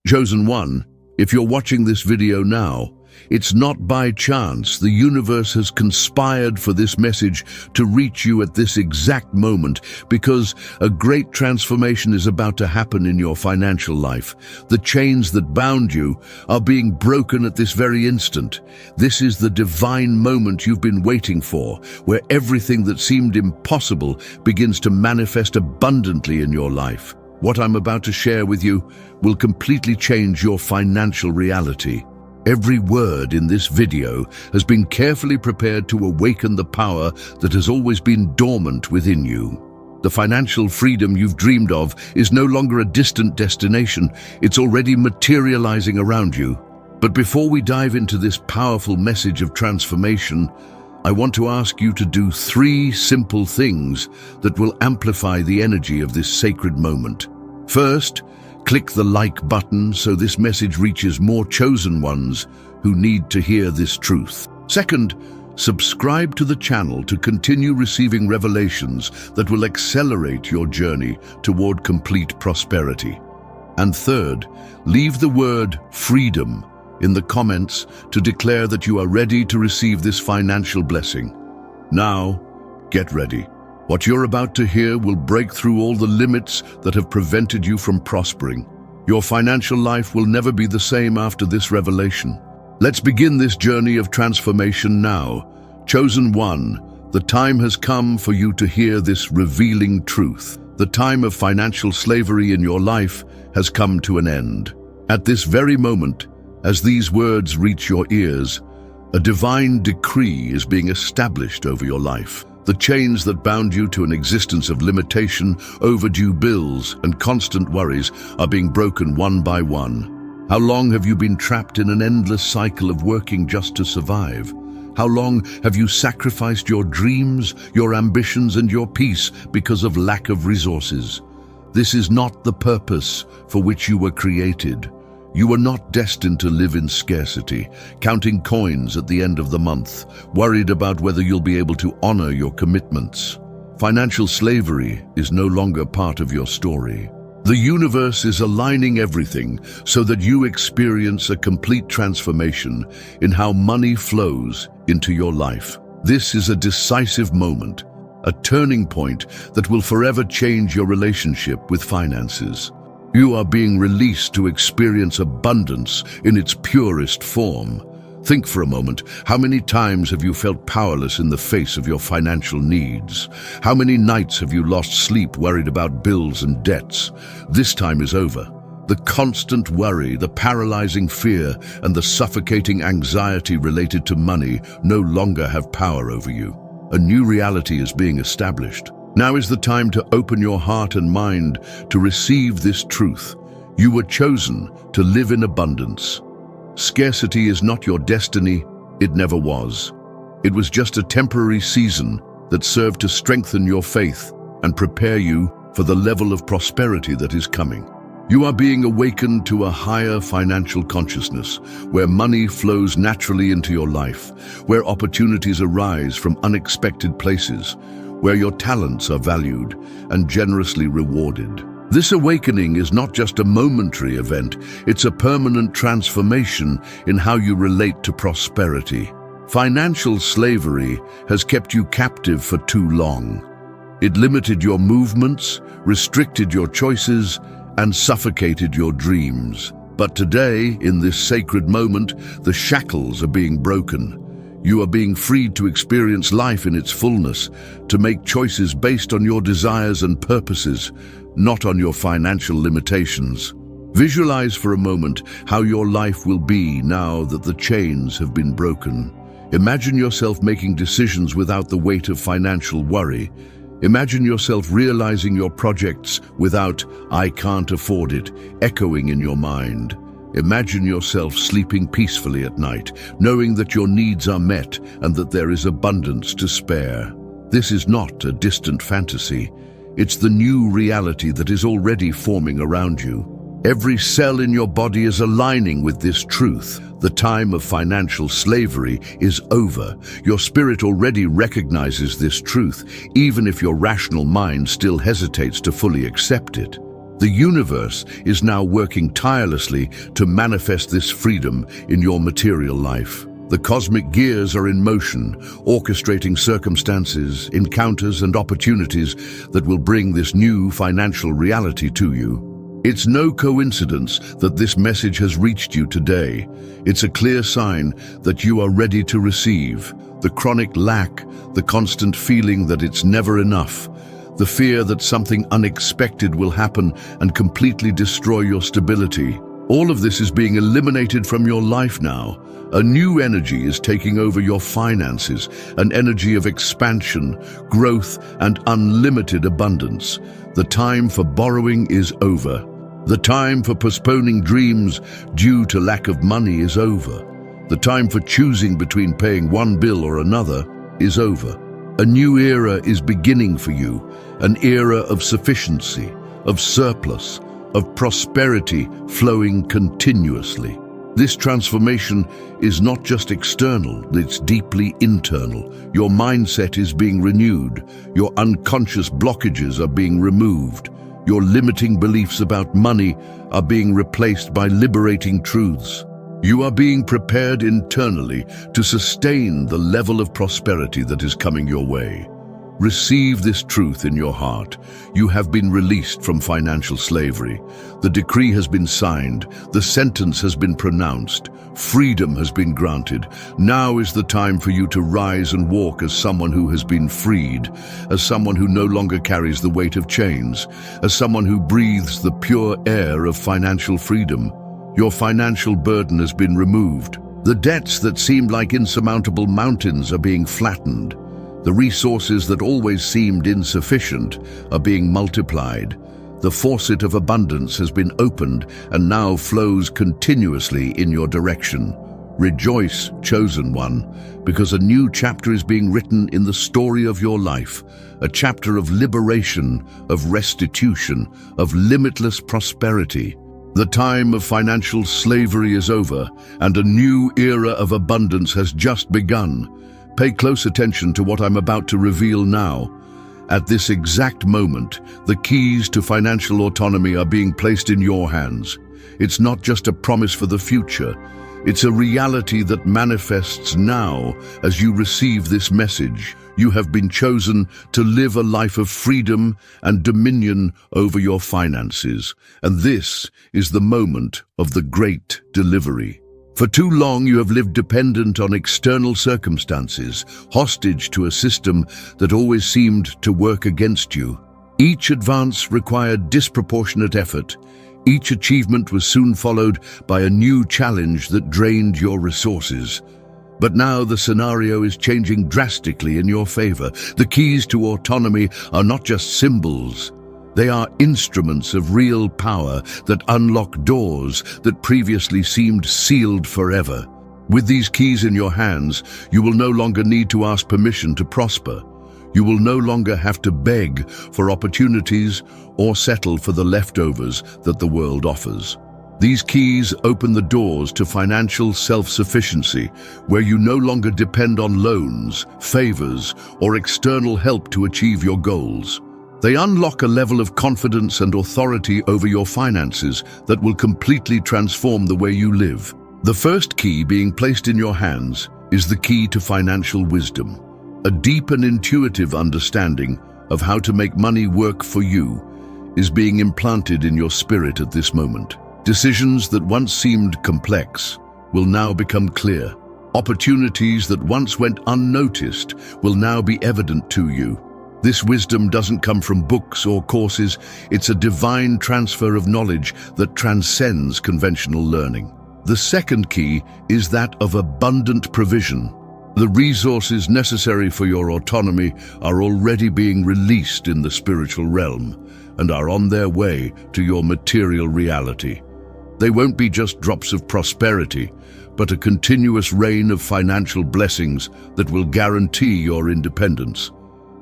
Chosen one, if you're watching this video now, it's not by chance. The universe has conspired for this message to reach you at this exact moment because a great transformation is about to happen in your financial life. The chains that bound you are being broken at this very instant. This is the divine moment you've been waiting for, where everything that seemed impossible begins to manifest abundantly in your life. What I'm about to share with you will completely change your financial reality. Every word in this video has been carefully prepared to awaken the power that has always been dormant within you. The financial freedom you've dreamed of is no longer a distant destination, it's already materializing around you. But before we dive into this powerful message of transformation, I want to ask you to do 3 simple things that will amplify the energy of this sacred moment. First, click the like button so this message reaches more chosen ones who need to hear this truth. Second, subscribe to the channel to continue receiving revelations that will accelerate your journey toward complete prosperity. And third, leave the word freedom in the comments to declare that you are ready to receive this financial blessing. Now, get ready. What you're about to hear will break through all the limits that have prevented you from prospering. Your financial life will never be the same after this revelation. Let's begin this journey of transformation now. Chosen one, the time has come for you to hear this revealing truth. The time of financial slavery in your life has come to an end. At this very moment, as these words reach your ears, a divine decree is being established over your life. The chains that bound you to an existence of limitation, overdue bills, and constant worries are being broken one by one. How long have you been trapped in an endless cycle of working just to survive? How long have you sacrificed your dreams, your ambitions, and your peace because of lack of resources? This is not the purpose for which you were created. You were not destined to live in scarcity, counting coins at the end of the month, worried about whether you'll be able to honor your commitments. Financial slavery is no longer part of your story. The universe is aligning everything so that you experience a complete transformation in how money flows into your life. This is a decisive moment, a turning point that will forever change your relationship with finances. You are being released to experience abundance in its purest form. Think for a moment, how many times have you felt powerless in the face of your financial needs? How many nights have you lost sleep worried about bills and debts? This time is over. The constant worry, the paralyzing fear, and the suffocating anxiety related to money no longer have power over you. A new reality is being established. Now is the time to open your heart and mind to receive this truth. You were chosen to live in abundance. Scarcity is not your destiny. It never was. It was just a temporary season that served to strengthen your faith and prepare you for the level of prosperity that is coming. You are being awakened to a higher financial consciousness, where money flows naturally into your life, where opportunities arise from unexpected places, where your talents are valued and generously rewarded. This awakening is not just a momentary event, it's a permanent transformation in how you relate to prosperity. Financial slavery has kept you captive for too long. It limited your movements, restricted your choices, and suffocated your dreams. But today, in this sacred moment, the shackles are being broken. You are being freed to experience life in its fullness, to make choices based on your desires and purposes, not on your financial limitations. Visualize for a moment how your life will be now that the chains have been broken. Imagine yourself making decisions without the weight of financial worry. Imagine yourself realizing your projects without "I can't afford it" echoing in your mind. Imagine yourself sleeping peacefully at night, knowing that your needs are met and that there is abundance to spare. This is not a distant fantasy. It's the new reality that is already forming around you. Every cell in your body is aligning with this truth. The time of financial slavery is over. Your spirit already recognizes this truth, even if your rational mind still hesitates to fully accept it. The universe is now working tirelessly to manifest this freedom in your material life. The cosmic gears are in motion, orchestrating circumstances, encounters, and opportunities that will bring this new financial reality to you. It's no coincidence that this message has reached you today. It's a clear sign that you are ready to receive. The chronic lack, the constant feeling that it's never enough, the fear that something unexpected will happen and completely destroy your stability. All of this is being eliminated from your life now. A new energy is taking over your finances, an energy of expansion, growth, and unlimited abundance. The time for borrowing is over. The time for postponing dreams due to lack of money is over. The time for choosing between paying one bill or another is over. A new era is beginning for you, an era of sufficiency, of surplus, of prosperity flowing continuously. This transformation is not just external, it's deeply internal. Your mindset is being renewed, your unconscious blockages are being removed, your limiting beliefs about money are being replaced by liberating truths. You are being prepared internally to sustain the level of prosperity that is coming your way. Receive this truth in your heart. You have been released from financial slavery. The decree has been signed. The sentence has been pronounced. Freedom has been granted. Now is the time for you to rise and walk as someone who has been freed, as someone who no longer carries the weight of chains, as someone who breathes the pure air of financial freedom. Your financial burden has been removed. The debts that seemed like insurmountable mountains are being flattened. The resources that always seemed insufficient are being multiplied. The faucet of abundance has been opened and now flows continuously in your direction. Rejoice, chosen one, because a new chapter is being written in the story of your life, a chapter of liberation, of restitution, of limitless prosperity. The time of financial slavery is over, and a new era of abundance has just begun. Pay close attention to what I'm about to reveal now. At this exact moment, the keys to financial autonomy are being placed in your hands. It's not just a promise for the future. It's a reality that manifests now as you receive this message. You have been chosen to live a life of freedom and dominion over your finances. And this is the moment of the great delivery. For too long, you have lived dependent on external circumstances, hostage to a system that always seemed to work against you. Each advance required disproportionate effort. Each achievement was soon followed by a new challenge that drained your resources. But now the scenario is changing drastically in your favor. The keys to autonomy are not just symbols. They are instruments of real power that unlock doors that previously seemed sealed forever. With these keys in your hands, you will no longer need to ask permission to prosper. You will no longer have to beg for opportunities or settle for the leftovers that the world offers. These keys open the doors to financial self-sufficiency, where you no longer depend on loans, favors, or external help to achieve your goals. They unlock a level of confidence and authority over your finances that will completely transform the way you live. The first key being placed in your hands is the key to financial wisdom. A deep and intuitive understanding of how to make money work for you is being implanted in your spirit at this moment. Decisions that once seemed complex will now become clear. Opportunities that once went unnoticed will now be evident to you. This wisdom doesn't come from books or courses. It's a divine transfer of knowledge that transcends conventional learning. The second key is that of abundant provision. The resources necessary for your autonomy are already being released in the spiritual realm and are on their way to your material reality. They won't be just drops of prosperity, but a continuous rain of financial blessings that will guarantee your independence.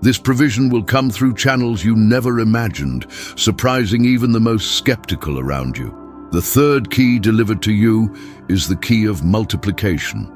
This provision will come through channels you never imagined, surprising even the most skeptical around you. The third key delivered to you is the key of multiplication.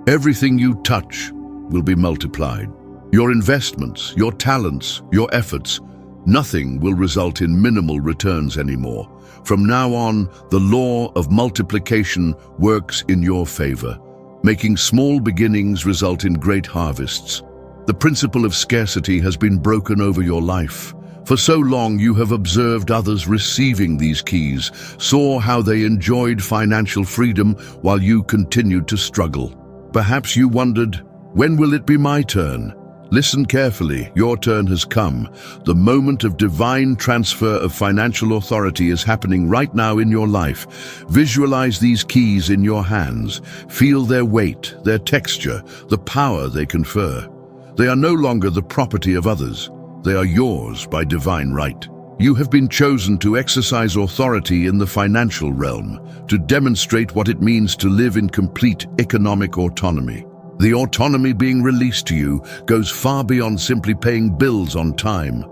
Everything you touch will be multiplied. Your investments, your talents, your efforts, Nothing will result in minimal returns anymore. From now on, the law of multiplication works in your favor, making small beginnings result in great harvests. The principle of scarcity has been broken over your life. For so long you have observed others receiving these keys, saw how they enjoyed financial freedom while you continued to struggle. Perhaps you wondered, when will it be my turn? Listen carefully, your turn has come. The moment of divine transfer of financial authority is happening right now in your life. Visualize these keys in your hands. Feel their weight, their texture, the power they confer. They are no longer the property of others. They are yours by divine right. You have been chosen to exercise authority in the financial realm, to demonstrate what it means to live in complete economic autonomy. The autonomy being released to you goes far beyond simply paying bills on time.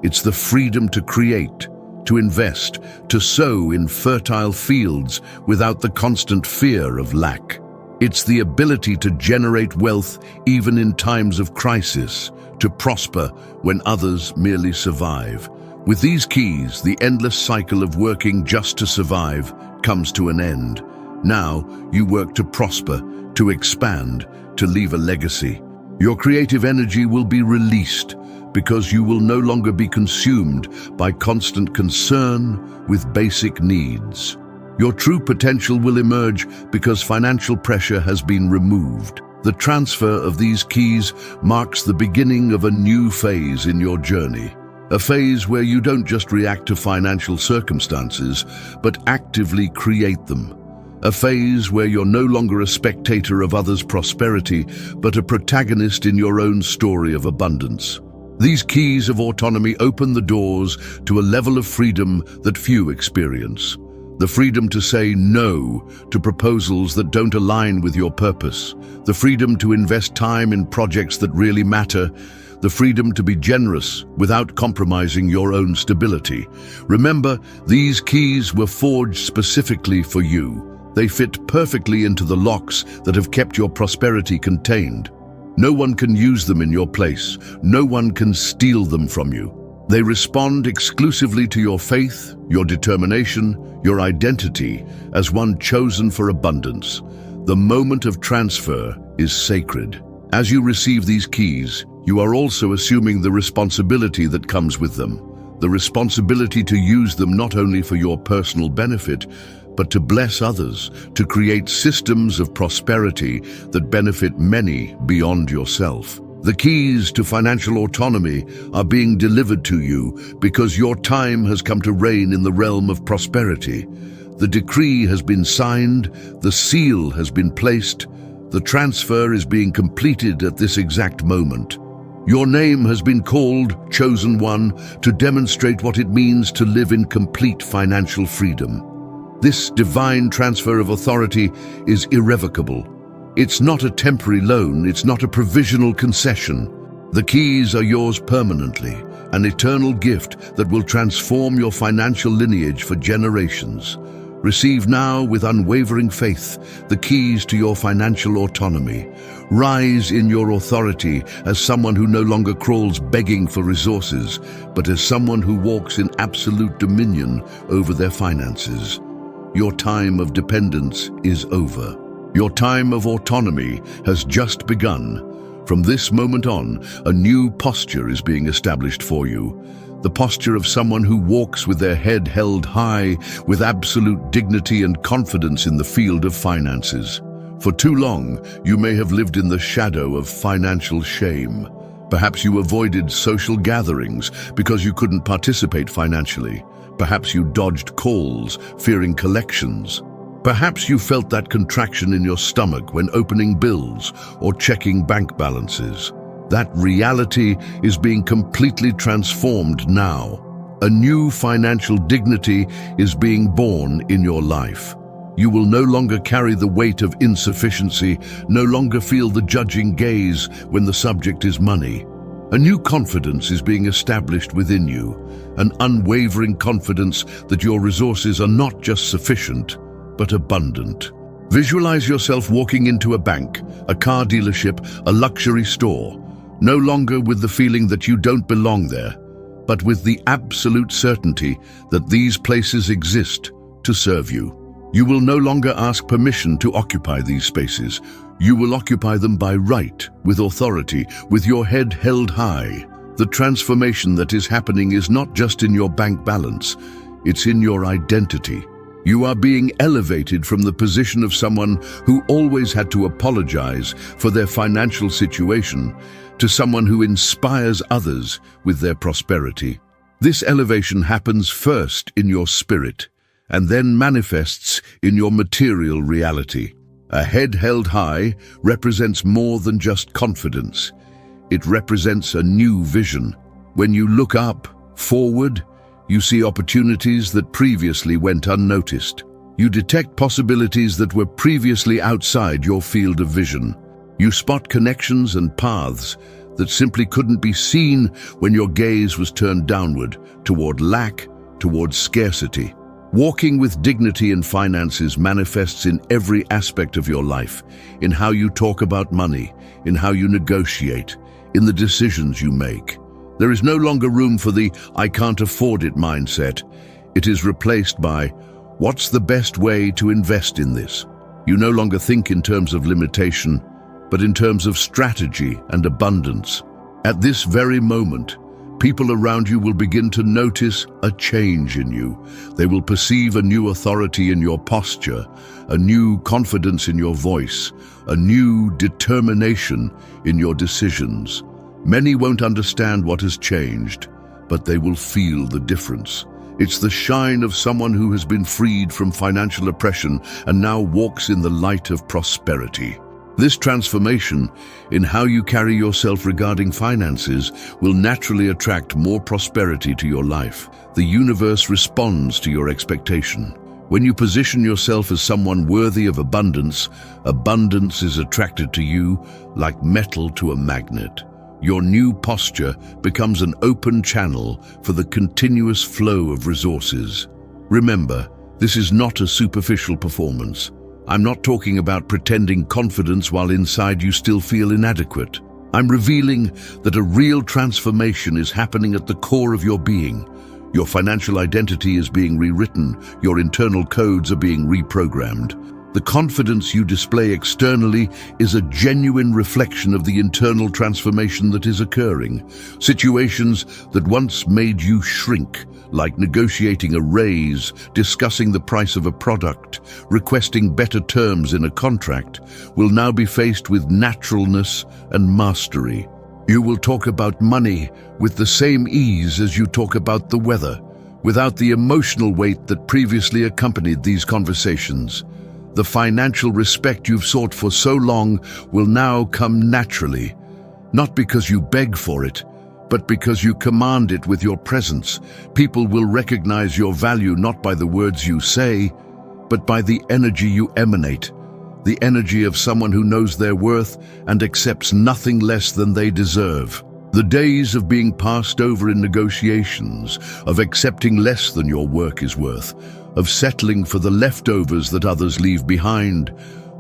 It's the freedom to create, to invest, to sow in fertile fields without the constant fear of lack. It's the ability to generate wealth even in times of crisis, to prosper when others merely survive. With these keys, the endless cycle of working just to survive comes to an end. Now, you work to prosper, to expand, to leave a legacy. Your creative energy will be released because you will no longer be consumed by constant concern with basic needs. Your true potential will emerge because financial pressure has been removed. The transfer of these keys marks the beginning of a new phase in your journey. A phase where you don't just react to financial circumstances, but actively create them. A phase where you're no longer a spectator of others' prosperity, but a protagonist in your own story of abundance. These keys of autonomy open the doors to a level of freedom that few experience. The freedom to say no to proposals that don't align with your purpose. The freedom to invest time in projects that really matter. The freedom to be generous without compromising your own stability. Remember, these keys were forged specifically for you. They fit perfectly into the locks that have kept your prosperity contained. No one can use them in your place. No one can steal them from you. They respond exclusively to your faith, your determination, your identity as one chosen for abundance. The moment of transfer is sacred. As you receive these keys, you are also assuming the responsibility that comes with them. The responsibility to use them not only for your personal benefit, but to bless others, to create systems of prosperity that benefit many beyond yourself. The keys to financial autonomy are being delivered to you because your time has come to reign in the realm of prosperity. The decree has been signed, the seal has been placed, the transfer is being completed at this exact moment. Your name has been called, chosen one, to demonstrate what it means to live in complete financial freedom. This divine transfer of authority is irrevocable. It's not a temporary loan, it's not a provisional concession. The keys are yours permanently, an eternal gift that will transform your financial lineage for generations. Receive now with unwavering faith the keys to your financial autonomy. Rise in your authority as someone who no longer crawls begging for resources, but as someone who walks in absolute dominion over their finances. Your time of dependence is over. Your time of autonomy has just begun. From this moment on, a new posture is being established for you. The posture of someone who walks with their head held high, with absolute dignity and confidence in the field of finances. For too long, you may have lived in the shadow of financial shame. Perhaps you avoided social gatherings because you couldn't participate financially. Perhaps you dodged calls, fearing collections. Perhaps you felt that contraction in your stomach when opening bills or checking bank balances. That reality is being completely transformed now. A new financial dignity is being born in your life. You will no longer carry the weight of insufficiency, no longer feel the judging gaze when the subject is money. A new confidence is being established within you, an unwavering confidence that your resources are not just sufficient, but abundant. Visualize yourself walking into a bank, a car dealership, a luxury store, no longer with the feeling that you don't belong there, but with the absolute certainty that these places exist to serve you. You will no longer ask permission to occupy these spaces. You will occupy them by right, with authority, with your head held high. The transformation that is happening is not just in your bank balance, it's in your identity. You are being elevated from the position of someone who always had to apologize for their financial situation to someone who inspires others with their prosperity. This elevation happens first in your spirit and then manifests in your material reality. A head held high represents more than just confidence. It represents a new vision. When you look up, forward, you see opportunities that previously went unnoticed. You detect possibilities that were previously outside your field of vision. You spot connections and paths that simply couldn't be seen when your gaze was turned downward, toward lack, toward scarcity. Walking with dignity in finances manifests in every aspect of your life, in how you talk about money, in how you negotiate, in the decisions you make. There is no longer room for the "I can't afford it" mindset. It is replaced by, "What's the best way to invest in this?" You no longer think in terms of limitation, but in terms of strategy and abundance. At this very moment, people around you will begin to notice a change in you. They will perceive a new authority in your posture, a new confidence in your voice, a new determination in your decisions. Many won't understand what has changed, but they will feel the difference. It's the shine of someone who has been freed from financial oppression and now walks in the light of prosperity. This transformation in how you carry yourself regarding finances will naturally attract more prosperity to your life. The universe responds to your expectation. When you position yourself as someone worthy of abundance, abundance is attracted to you like metal to a magnet. Your new posture becomes an open channel for the continuous flow of resources. Remember, this is not a superficial performance. I'm not talking about pretending confidence while inside you still feel inadequate. I'm revealing that a real transformation is happening at the core of your being. Your financial identity is being rewritten. Your internal codes are being reprogrammed. The confidence you display externally is a genuine reflection of the internal transformation that is occurring. Situations that once made you shrink, like negotiating a raise, discussing the price of a product, requesting better terms in a contract, will now be faced with naturalness and mastery. You will talk about money with the same ease as you talk about the weather, without the emotional weight that previously accompanied these conversations. The financial respect you've sought for so long will now come naturally, not because you beg for it, but because you command it with your presence. People will recognize your value not by the words you say, but by the energy you emanate, the energy of someone who knows their worth and accepts nothing less than they deserve. The days of being passed over in negotiations, of accepting less than your work is worth, of settling for the leftovers that others leave behind,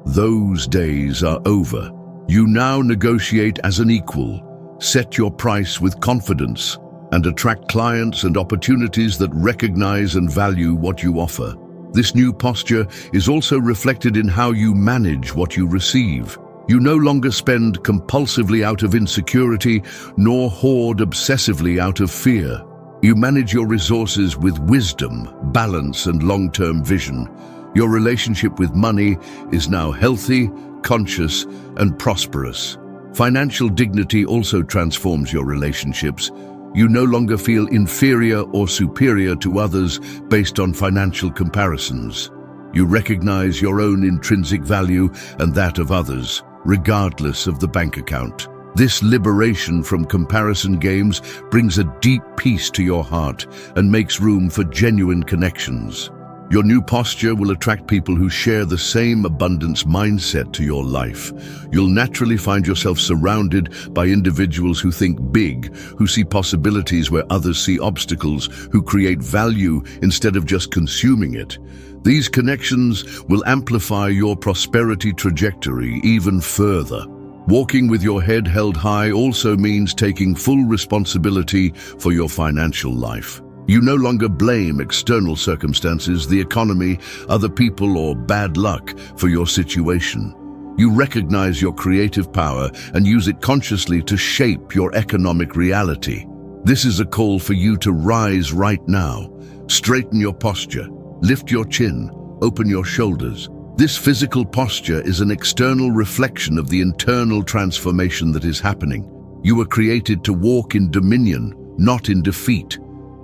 those days are over. You now negotiate as an equal, set your price with confidence, and attract clients and opportunities that recognize and value what you offer. This new posture is also reflected in how you manage what you receive. You no longer spend compulsively out of insecurity, nor hoard obsessively out of fear. You manage your resources with wisdom, balance, and long-term vision. Your relationship with money is now healthy, conscious, and prosperous. Financial dignity also transforms your relationships. You no longer feel inferior or superior to others based on financial comparisons. You recognize your own intrinsic value and that of others, regardless of the bank account. This liberation from comparison games brings a deep peace to your heart and makes room for genuine connections. Your new posture will attract people who share the same abundance mindset to your life. You'll naturally find yourself surrounded by individuals who think big, who see possibilities where others see obstacles, who create value instead of just consuming it. These connections will amplify your prosperity trajectory even further. Walking with your head held high also means taking full responsibility for your financial life. You no longer blame external circumstances, the economy, other people, or bad luck for your situation. You recognize your creative power and use it consciously to shape your economic reality. This is a call for you to rise right now. Straighten your posture, lift your chin, open your shoulders. This physical posture is an external reflection of the internal transformation that is happening. You were created to walk in dominion, not in defeat,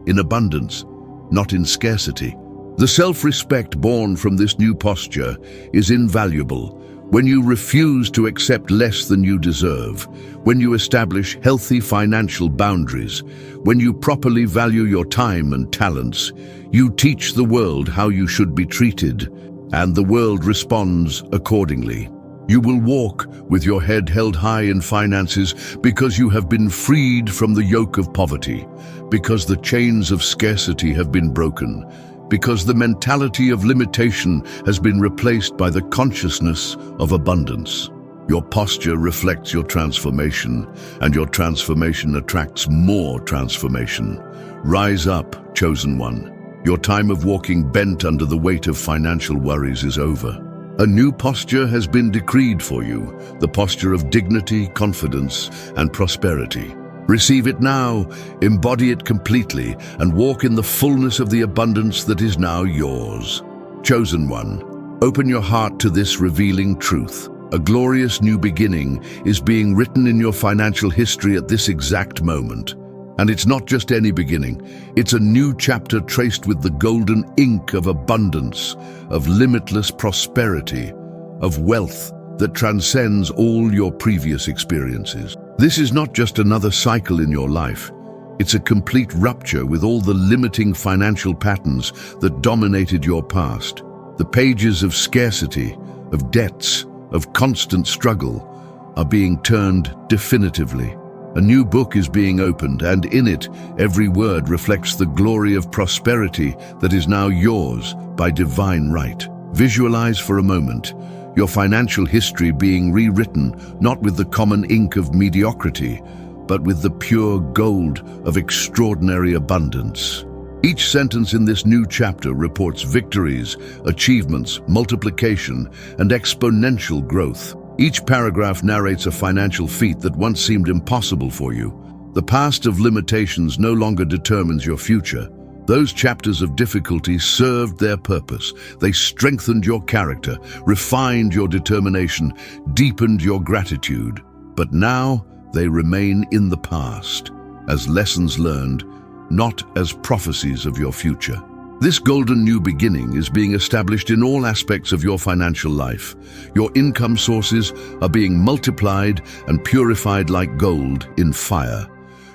in abundance, not in scarcity. The self-respect born from this new posture is invaluable. When you refuse to accept less than you deserve, when you establish healthy financial boundaries, when you properly value your time and talents, you teach the world how you should be treated, and the world responds accordingly. You will walk with your head held high in finances because you have been freed from the yoke of poverty, because the chains of scarcity have been broken, because the mentality of limitation has been replaced by the consciousness of abundance. Your posture reflects your transformation, and your transformation attracts more transformation. Rise up, chosen one. Your time of walking bent under the weight of financial worries is over. A new posture has been decreed for you, the posture of dignity, confidence, and prosperity. Receive it now, embody it completely, and walk in the fullness of the abundance that is now yours. Chosen one, open your heart to this revealing truth. A glorious new beginning is being written in your financial history at this exact moment. And it's not just any beginning, it's a new chapter traced with the golden ink of abundance, of limitless prosperity, of wealth that transcends all your previous experiences. This is not just another cycle in your life. It's a complete rupture with all the limiting financial patterns that dominated your past. The pages of scarcity, of debts, of constant struggle are being turned definitively. A new book is being opened, and in it, every word reflects the glory of prosperity that is now yours by divine right. Visualize for a moment your financial history being rewritten, not with the common ink of mediocrity, but with the pure gold of extraordinary abundance. Each sentence in this new chapter reports victories, achievements, multiplication, and exponential growth. Each paragraph narrates a financial feat that once seemed impossible for you. The past of limitations no longer determines your future. Those chapters of difficulty served their purpose. They strengthened your character, refined your determination, deepened your gratitude. But now they remain in the past, as lessons learned, not as prophecies of your future. This golden new beginning is being established in all aspects of your financial life. Your income sources are being multiplied and purified like gold in fire.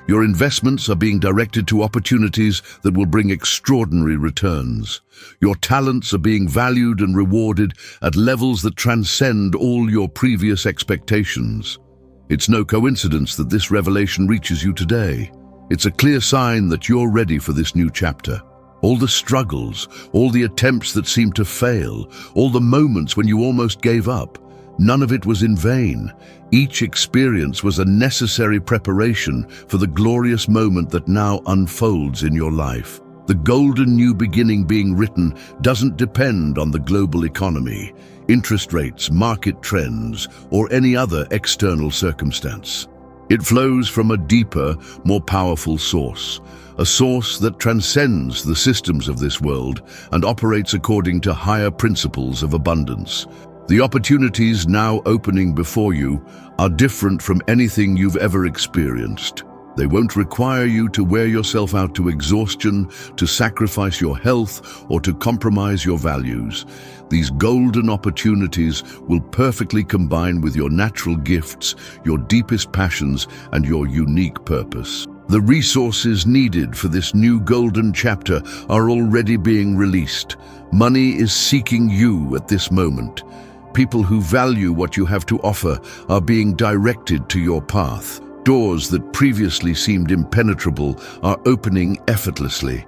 Your investments are being directed to opportunities that will bring extraordinary returns. Your talents are being valued and rewarded at levels that transcend all your previous expectations. It's no coincidence that this revelation reaches you today. It's a clear sign that you're ready for this new chapter. All the struggles, all the attempts that seemed to fail, all the moments when you almost gave up, none of it was in vain. Each experience was a necessary preparation for the glorious moment that now unfolds in your life. The golden new beginning being written doesn't depend on the global economy, interest rates, market trends, or any other external circumstance. It flows from a deeper, more powerful source, a source that transcends the systems of this world and operates according to higher principles of abundance. The opportunities now opening before you are different from anything you've ever experienced. They won't require you to wear yourself out to exhaustion, to sacrifice your health, or to compromise your values. These golden opportunities will perfectly combine with your natural gifts, your deepest passions, and your unique purpose. The resources needed for this new golden chapter are already being released. Money is seeking you at this moment. People who value what you have to offer are being directed to your path. Doors that previously seemed impenetrable are opening effortlessly.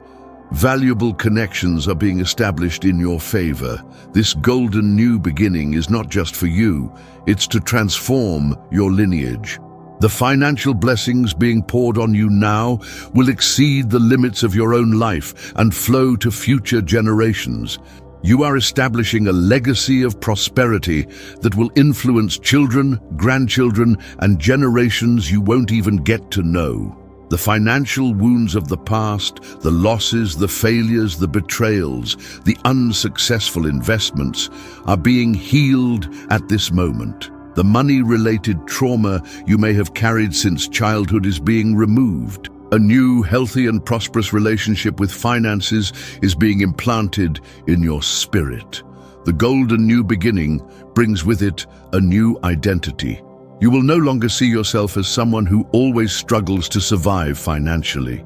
Valuable connections are being established in your favor. This golden new beginning is not just for you, it's to transform your lineage. The financial blessings being poured on you now will exceed the limits of your own life and flow to future generations. You are establishing a legacy of prosperity that will influence children, grandchildren, and generations you won't even get to know. The financial wounds of the past, the losses, the failures, the betrayals, the unsuccessful investments are being healed at this moment. The money-related trauma you may have carried since childhood is being removed. A new, healthy and prosperous relationship with finances is being implanted in your spirit. The golden new beginning brings with it a new identity. You will no longer see yourself as someone who always struggles to survive financially.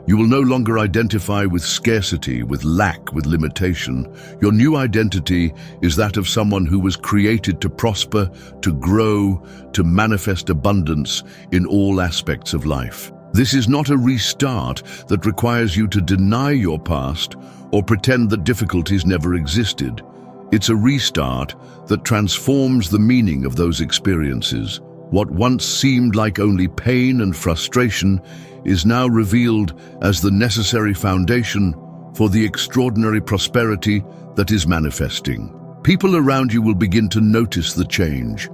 You will no longer identify with scarcity, with lack, with limitation. Your new identity is that of someone who was created to prosper, to grow, to manifest abundance in all aspects of life. This is not a restart that requires you to deny your past or pretend that difficulties never existed. It's a restart that transforms the meaning of those experiences. What once seemed like only pain and frustration is now revealed as the necessary foundation for the extraordinary prosperity that is manifesting. People around you will begin to notice the change.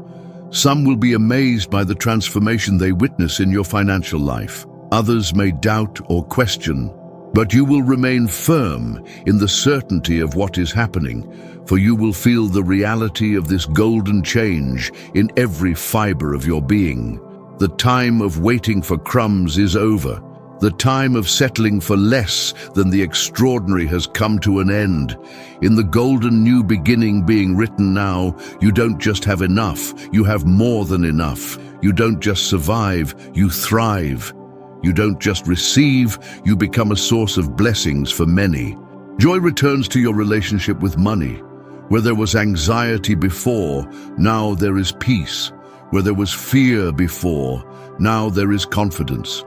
Some will be amazed by the transformation they witness in your financial life. Others may doubt or question, but you will remain firm in the certainty of what is happening, for you will feel the reality of this golden change in every fiber of your being. The time of waiting for crumbs is over. The time of settling for less than the extraordinary has come to an end. In the golden new beginning being written now, you don't just have enough, you have more than enough. You don't just survive, you thrive. You don't just receive, you become a source of blessings for many. Joy returns to your relationship with money. Where there was anxiety before, now there is peace. Where there was fear before, now there is confidence.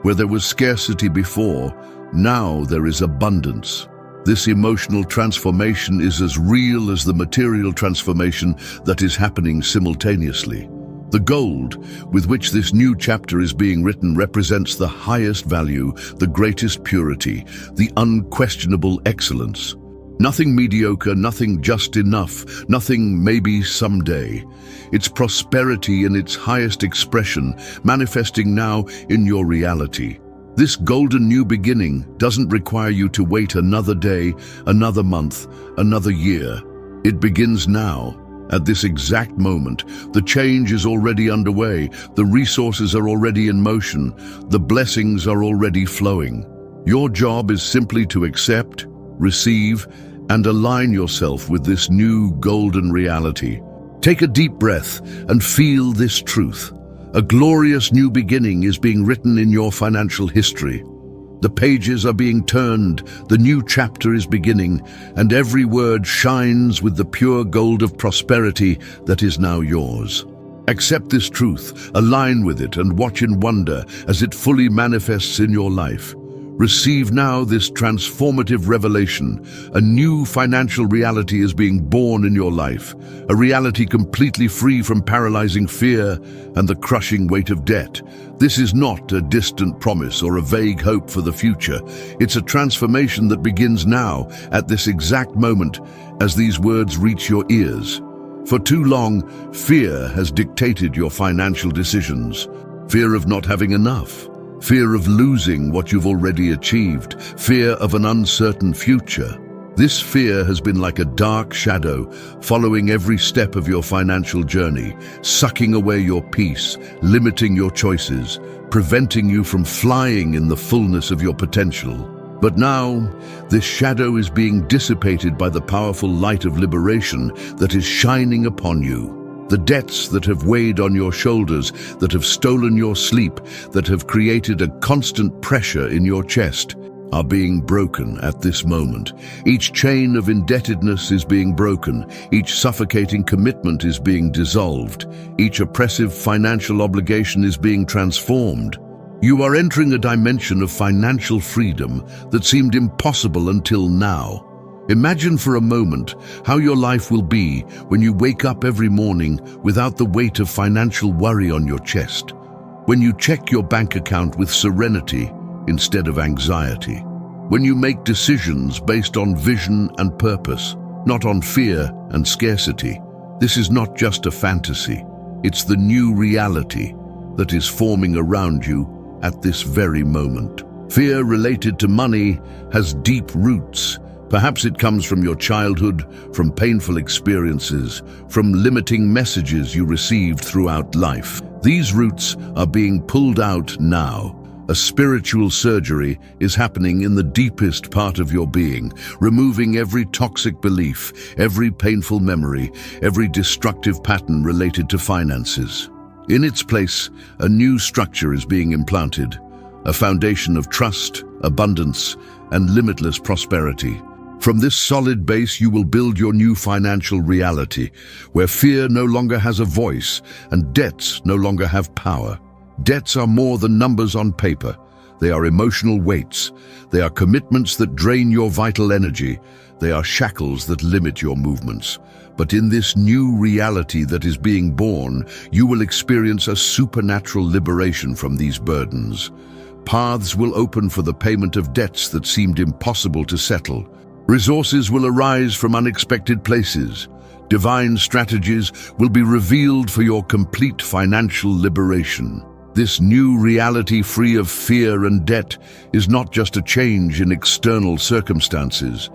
Where there was scarcity before, now there is abundance. This emotional transformation is as real as the material transformation that is happening simultaneously. The gold with which this new chapter is being written represents the highest value, the greatest purity, the unquestionable excellence. Nothing mediocre, nothing just enough, nothing maybe someday. It's prosperity in its highest expression, manifesting now in your reality. This golden new beginning doesn't require you to wait another day, another month, another year. It begins now. At this exact moment, the change is already underway, the resources are already in motion, the blessings are already flowing. Your job is simply to accept, receive, and align yourself with this new golden reality. Take a deep breath and feel this truth. A glorious new beginning is being written in your financial history. The pages are being turned, the new chapter is beginning, and every word shines with the pure gold of prosperity that is now yours. Accept this truth, align with it, and watch in wonder as it fully manifests in your life. Receive now this transformative revelation. A new financial reality is being born in your life, a reality completely free from paralyzing fear and the crushing weight of debt. This is not a distant promise or a vague hope for the future. It's a transformation that begins now, at this exact moment, as these words reach your ears. For too long, fear has dictated your financial decisions. Fear of not having enough. Fear of losing what you've already achieved, fear of an uncertain future. This fear has been like a dark shadow, following every step of your financial journey, sucking away your peace, limiting your choices, preventing you from flying in the fullness of your potential. But now, this shadow is being dissipated by the powerful light of liberation that is shining upon you. The debts that have weighed on your shoulders, that have stolen your sleep, that have created a constant pressure in your chest, are being broken at this moment. Each chain of indebtedness is being broken. Each suffocating commitment is being dissolved. Each oppressive financial obligation is being transformed. You are entering a dimension of financial freedom that seemed impossible until now. Imagine for a moment how your life will be when you wake up every morning without the weight of financial worry on your chest, when you check your bank account with serenity instead of anxiety, when you make decisions based on vision and purpose, not on fear and scarcity. This is not just a fantasy, it's the new reality that is forming around you at this very moment. Fear related to money has deep roots. Perhaps it comes from your childhood, from painful experiences, from limiting messages you received throughout life. These roots are being pulled out now. A spiritual surgery is happening in the deepest part of your being, removing every toxic belief, every painful memory, every destructive pattern related to finances. In its place, a new structure is being implanted, a foundation of trust, abundance, and limitless prosperity. From this solid base, you will build your new financial reality, where fear no longer has a voice and debts no longer have power. Debts are more than numbers on paper. They are emotional weights. They are commitments that drain your vital energy. They are shackles that limit your movements. But in this new reality that is being born, you will experience a supernatural liberation from these burdens. Paths will open for the payment of debts that seemed impossible to settle. Resources will arise from unexpected places. Divine strategies will be revealed for your complete financial liberation. This new reality, free of fear and debt, is not just a change in external circumstances.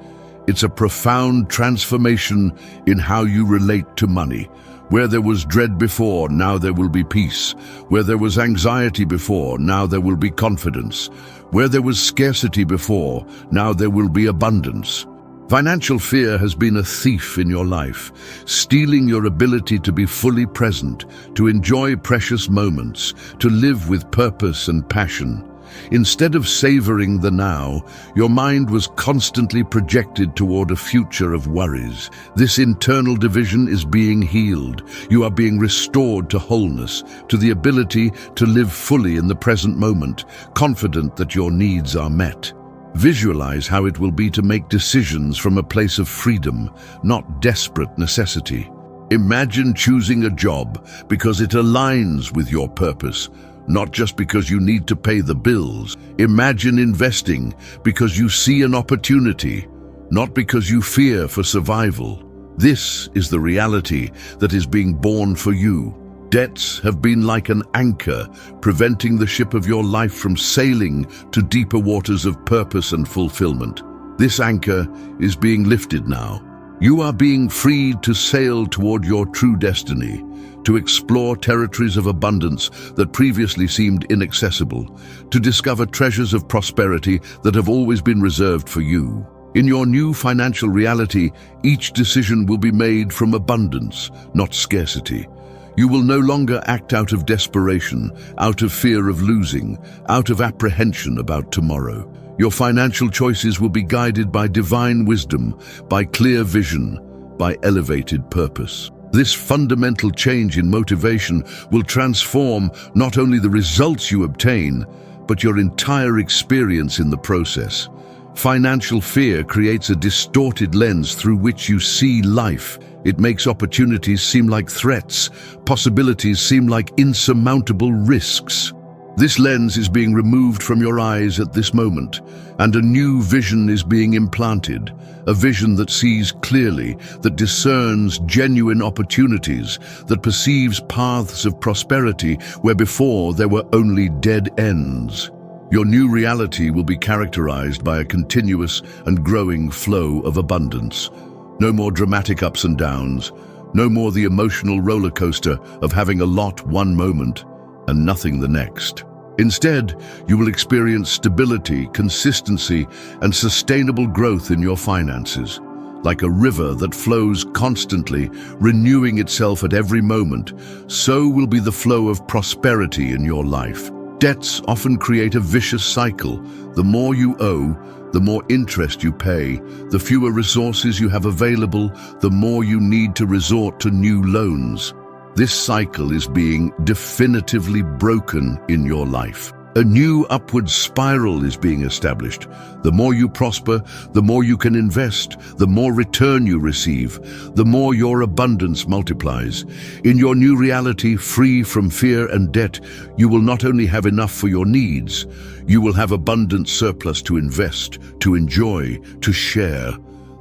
It's a profound transformation in how you relate to money. Where there was dread before, now there will be peace. Where there was anxiety before, now there will be confidence. Where there was scarcity before, now there will be abundance. Financial fear has been a thief in your life, stealing your ability to be fully present, to enjoy precious moments, to live with purpose and passion. Instead of savoring the now, your mind was constantly projected toward a future of worries. This internal division is being healed. You are being restored to wholeness, to the ability to live fully in the present moment, confident that your needs are met. Visualize how it will be to make decisions from a place of freedom, not desperate necessity. Imagine choosing a job because it aligns with your purpose, not just because you need to pay the bills. Imagine investing because you see an opportunity, not because you fear for survival. This is the reality that is being born for you. Debts have been like an anchor, preventing the ship of your life from sailing to deeper waters of purpose and fulfillment. This anchor is being lifted now. You are being freed to sail toward your true destiny, to explore territories of abundance that previously seemed inaccessible, to discover treasures of prosperity that have always been reserved for you. In your new financial reality, each decision will be made from abundance, not scarcity. You will no longer act out of desperation, out of fear of losing, out of apprehension about tomorrow. Your financial choices will be guided by divine wisdom, by clear vision, by elevated purpose. This fundamental change in motivation will transform not only the results you obtain, but your entire experience in the process. Financial fear creates a distorted lens through which you see life. It makes opportunities seem like threats, possibilities seem like insurmountable risks. This lens is being removed from your eyes at this moment, and a new vision is being implanted, a vision that sees clearly, that discerns genuine opportunities, that perceives paths of prosperity where before there were only dead ends. Your new reality will be characterized by a continuous and growing flow of abundance. No more dramatic ups and downs, no more the emotional roller coaster of having a lot one moment and nothing the next. Instead, you will experience stability, consistency, and sustainable growth in your finances. Like a river that flows constantly, renewing itself at every moment, so will be the flow of prosperity in your life. Debts often create a vicious cycle. The more you owe, the more interest you pay, the fewer resources you have available, the more you need to resort to new loans. This cycle is being definitively broken in your life. A new upward spiral is being established. The more you prosper, the more you can invest, the more return you receive, the more your abundance multiplies. In your new reality, free from fear and debt, you will not only have enough for your needs, you will have abundant surplus to invest, to enjoy, to share.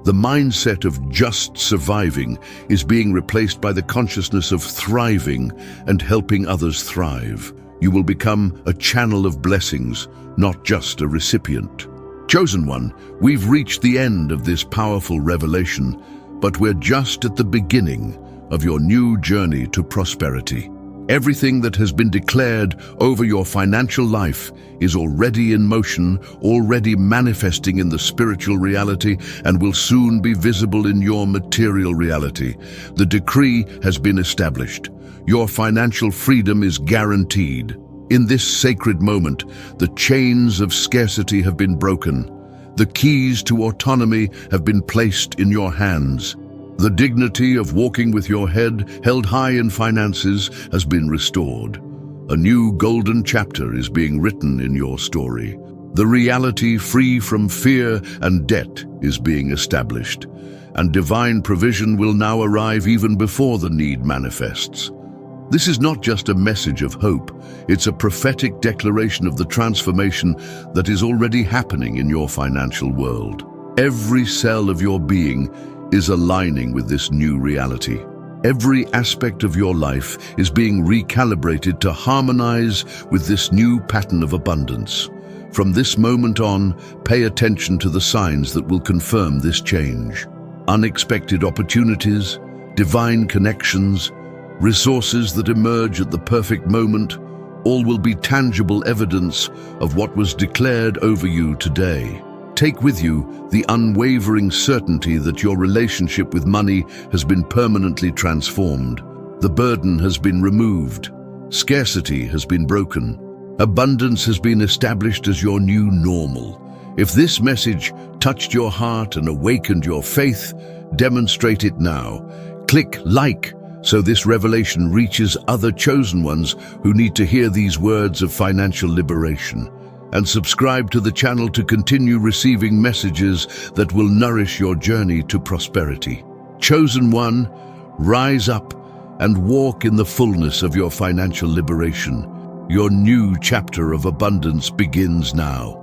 The mindset of just surviving is being replaced by the consciousness of thriving and helping others thrive. You will become a channel of blessings, not just a recipient. Chosen one, we've reached the end of this powerful revelation, but we're just at the beginning of your new journey to prosperity. Everything that has been declared over your financial life is already in motion, already manifesting in the spiritual reality, and will soon be visible in your material reality. The decree has been established. Your financial freedom is guaranteed. In this sacred moment, the chains of scarcity have been broken. The keys to autonomy have been placed in your hands. The dignity of walking with your head held high in finances has been restored. A new golden chapter is being written in your story. The reality free from fear and debt is being established, and divine provision will now arrive even before the need manifests. This is not just a message of hope, it's a prophetic declaration of the transformation that is already happening in your financial world. Every cell of your being is aligning with this new reality. Every aspect of your life is being recalibrated to harmonize with this new pattern of abundance. From this moment on, pay attention to the signs that will confirm this change. Unexpected opportunities, divine connections, resources that emerge at the perfect moment, all will be tangible evidence of what was declared over you today. Take with you the unwavering certainty that your relationship with money has been permanently transformed. The burden has been removed. Scarcity has been broken. Abundance has been established as your new normal. If this message touched your heart and awakened your faith, demonstrate it now. Click like so this revelation reaches other chosen ones who need to hear these words of financial liberation. And subscribe to the channel to continue receiving messages that will nourish your journey to prosperity. Chosen one, rise up and walk in the fullness of your financial liberation. Your new chapter of abundance begins now.